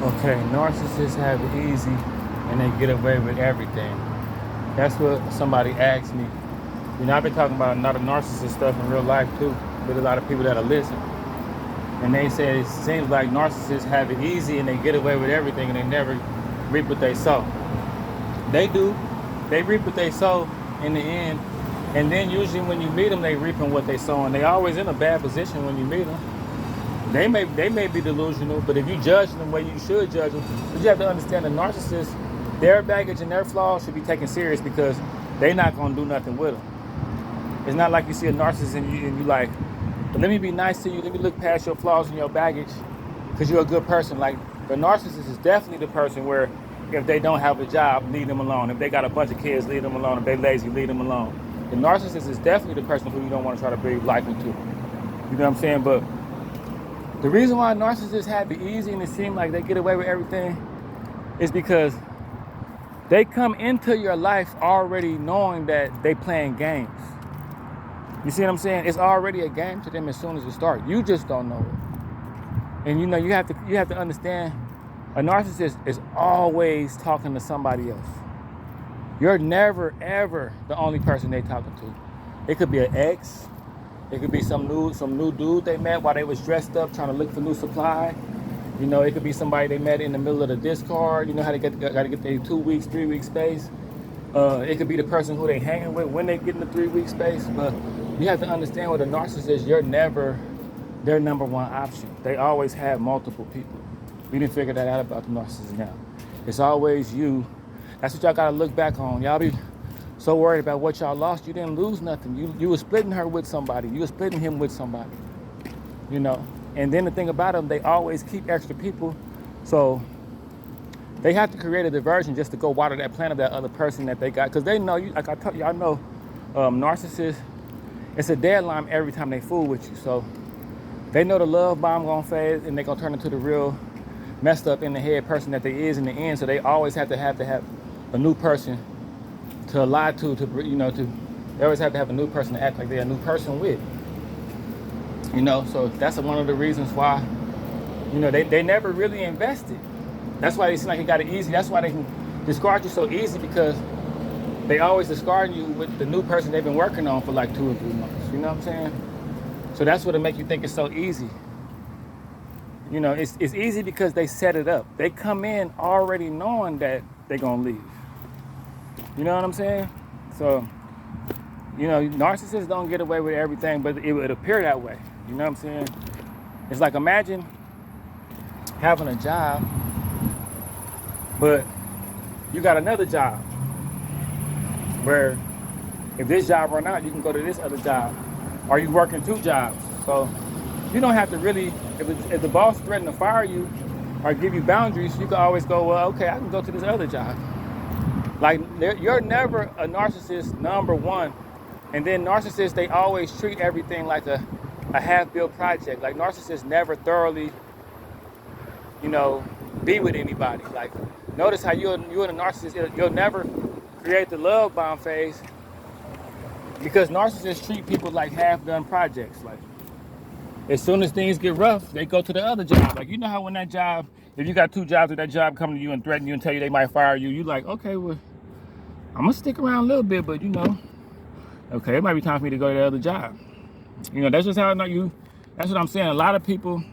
Okay, narcissists have it easy and they get away with everything. That's what somebody asked me. I've been talking about a lot of narcissist stuff in real life too, with a lot of people that'll listen. And they say it seems like narcissists have it easy and they get away with everything and they never reap what they sow. They do. They reap what they sow in the end. And then usually when you meet them, they reaping what they sow. And they always in a bad position when you meet them. They may be delusional, but if you judge them the way you should judge them, but you have to understand the narcissist, their baggage and their flaws should be taken serious because they're not gonna do nothing with them. It's not like you see a narcissist and you like, but let me be nice to you, let me look past your flaws and your baggage, because you're a good person. Like the narcissist is definitely the person where if they don't have a job, leave them alone. If they got a bunch of kids, leave them alone. If they lazy, leave them alone. The narcissist is definitely the person who you don't want to try to breathe life into. You know what I'm saying? But the reason why narcissists have it easy and it seems like they get away with everything is because they come into your life already knowing that they playing games. You see what I'm saying? It's already a game to them as soon as it starts. You just don't know it. And you have to understand, a narcissist is always talking to somebody else. You're never ever the only person they talking to. It could be an ex. It could be some new dude they met while they was dressed up trying to look for new supply. It could be somebody they met in the middle of the discard. You know how they got to get their 2 weeks, 3 week space. It could be the person who they hanging with when they get in the 3 week space. But you have to understand with a narcissist, you're never their number one option. They always have multiple people. We didn't figure that out about the narcissist now. It's always you. That's what y'all gotta look back on. Y'all be so worried about what y'all lost, you didn't lose nothing. You were splitting her with somebody. You were splitting him with somebody. And then the thing about them, they always keep extra people. So they have to create a diversion just to go water that plant of that other person that they got. Because they know, like I told y'all know, narcissists, it's a deadline every time they fool with you. So they know the love bomb gonna fade and they gonna turn into the real messed up in the head person that they is in the end. So they always have to have a new person to lie to they always have to have a new person to act like they're a new person with. So that's one of the reasons why, they never really invested. That's why they seem like it got it easy. That's why they can discard you so easy, because they always discard you with the new person they've been working on for like 2 or 3 months. You know what I'm saying? So that's what it make you think it's so easy. It's easy because they set it up. They come in already knowing that they're gonna leave. You know what I'm saying? So, narcissists don't get away with everything, but it would appear that way. You know what I'm saying? It's like, imagine having a job, but you got another job where if this job run out, you can go to this other job. Or you working 2 jobs. So you don't have to really, if the boss threatens to fire you or give you boundaries, you can always go, well, okay, I can go to this other job. Like, you're never a narcissist, number one. And then narcissists, they always treat everything like a half-built project. Like, narcissists never thoroughly, be with anybody. Like, notice how you and a narcissist, you'll never create the love bomb phase, because narcissists treat people like half-done projects. Like, as soon as things get rough, they go to the other job. Like, how when that job, if you got 2 jobs with that job coming to you and threaten you and tell you they might fire you, you like, okay, well, I'm gonna stick around a little bit, but okay, it might be time for me to go to the other job. That's just how that's what I'm saying. A lot of people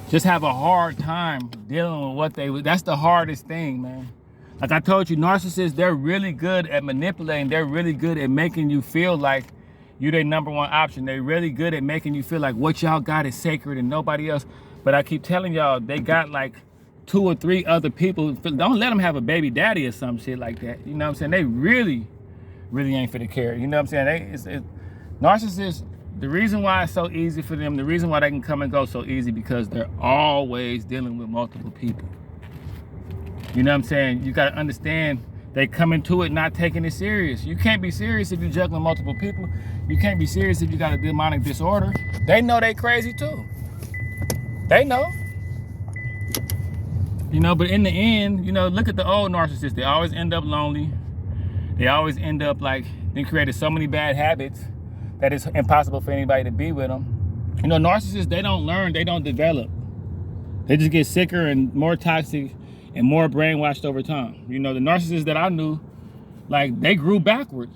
just have a hard time dealing with that's the hardest thing, man. Like I told you, narcissists, they're really good at manipulating. They're really good at making you feel like you're their number one option. They're really good at making you feel like what y'all got is sacred and nobody else. But I keep telling y'all, they got like 2 or 3 other people. Don't let them have a baby daddy or some shit like that. You know what I'm saying? They really, really ain't finna care. You know what I'm saying? Narcissists, the reason why it's so easy for them, the reason why they can come and go so easy, because they're always dealing with multiple people. You know what I'm saying? You gotta understand, they come into it not taking it serious. You can't be serious if you're juggling multiple people. You can't be serious if you got a demonic disorder. They know they crazy too. They know. But in the end, look at the old narcissists. They always end up lonely. They always end up like, they created so many bad habits that it's impossible for anybody to be with them. Narcissists, they don't learn, they don't develop. They just get sicker and more toxic and more brainwashed over time. You know, the narcissists that I knew, like, they grew backwards.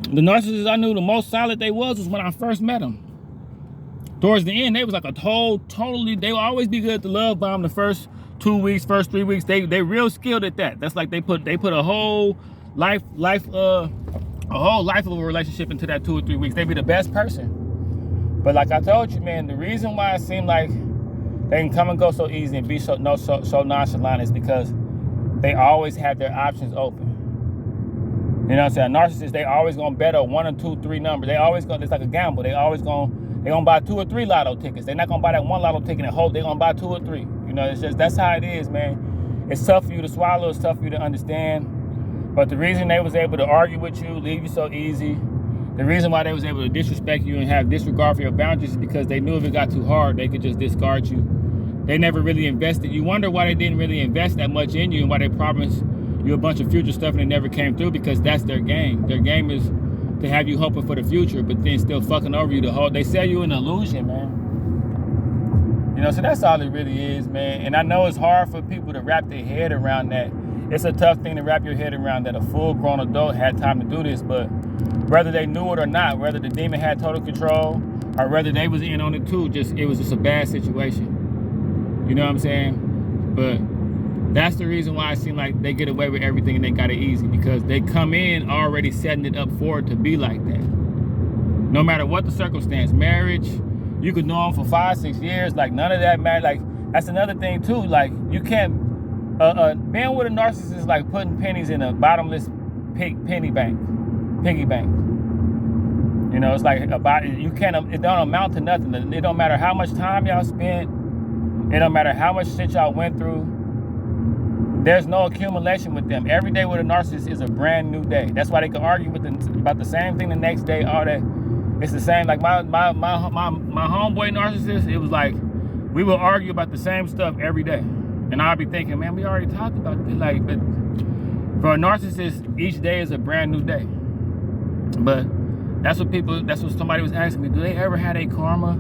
The narcissists I knew, the most solid they was when I first met them. Towards the end, they was like a totally, they will always be good at the love bomb the first 2 weeks, first 3 weeks. They real skilled at that. That's like they put a whole life of a relationship into that 2 or 3 weeks. They be the best person. But like I told you, man, the reason why it seemed like they can come and go so easy and be so nonchalant is because they always have their options open. You know what I'm saying? Narcissists, they always gonna bet on 1 or 2, 3 numbers. They always gonna, it's like a gamble. They gonna buy 2 or 3 lotto tickets. They're not gonna buy that 1 lotto ticket and hope. They're gonna buy 2 or 3. You know, it's just, that's how it is, man. It's tough for you to swallow. It's tough for you to understand. But the reason they was able to argue with you, leave you so easy, the reason why they was able to disrespect you and have disregard for your boundaries is because they knew if it got too hard, they could just discard you. They never really invested. You wonder why they didn't really invest that much in you and why they promised you a bunch of future stuff and it never came through, because that's their game. Their game is to have you hoping for the future, but then still fucking over you the whole. They sell you an illusion, man. You know, so that's all it really is, man. And I know it's hard for people to wrap their head around that. It's a tough thing to wrap your head around that a full-grown adult had time to do this, but whether they knew it or not, whether the demon had total control or whether they was in on it too, it was just a bad situation. You know what I'm saying? But that's the reason why it seems like they get away with everything and they got it easy, because they come in already setting it up for it to be like that. No matter what the circumstance, marriage, you could know them for 5, 6 years, like none of that matters. Like, that's another thing too. Like, you can't, being with a narcissist is like putting pennies in a bottomless piggy bank. You know, it's like you can't, it don't amount to nothing. It don't matter how much time y'all spent. It don't matter how much shit y'all went through. There's no accumulation with them. Every day with a narcissist is a brand new day. That's why they can argue with about the same thing the next day. All that, it's the same. Like my homeboy narcissist, it was like we would argue about the same stuff every day, and I'd be thinking, man, we already talked about this. Like, but for a narcissist, each day is a brand new day. But that's what somebody was asking me. Do they ever have a karma?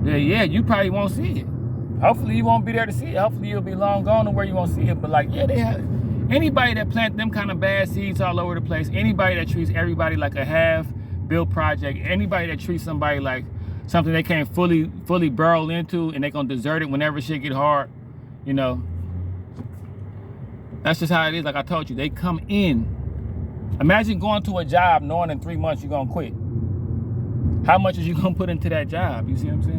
Yeah, you probably won't see it. Hopefully you won't be there to see it. Hopefully you'll be long gone to where you won't see it. But like, yeah, they have anybody that plant them kind of bad seeds all over the place, anybody that treats everybody like a half-built project, anybody that treats somebody like something they can't fully burrow into and they gonna desert it whenever shit get hard, you know, that's just how it is. Like I told you, they come in. Imagine going to a job knowing in 3 months you're gonna quit. How much is you gonna put into that job? You see what I'm saying?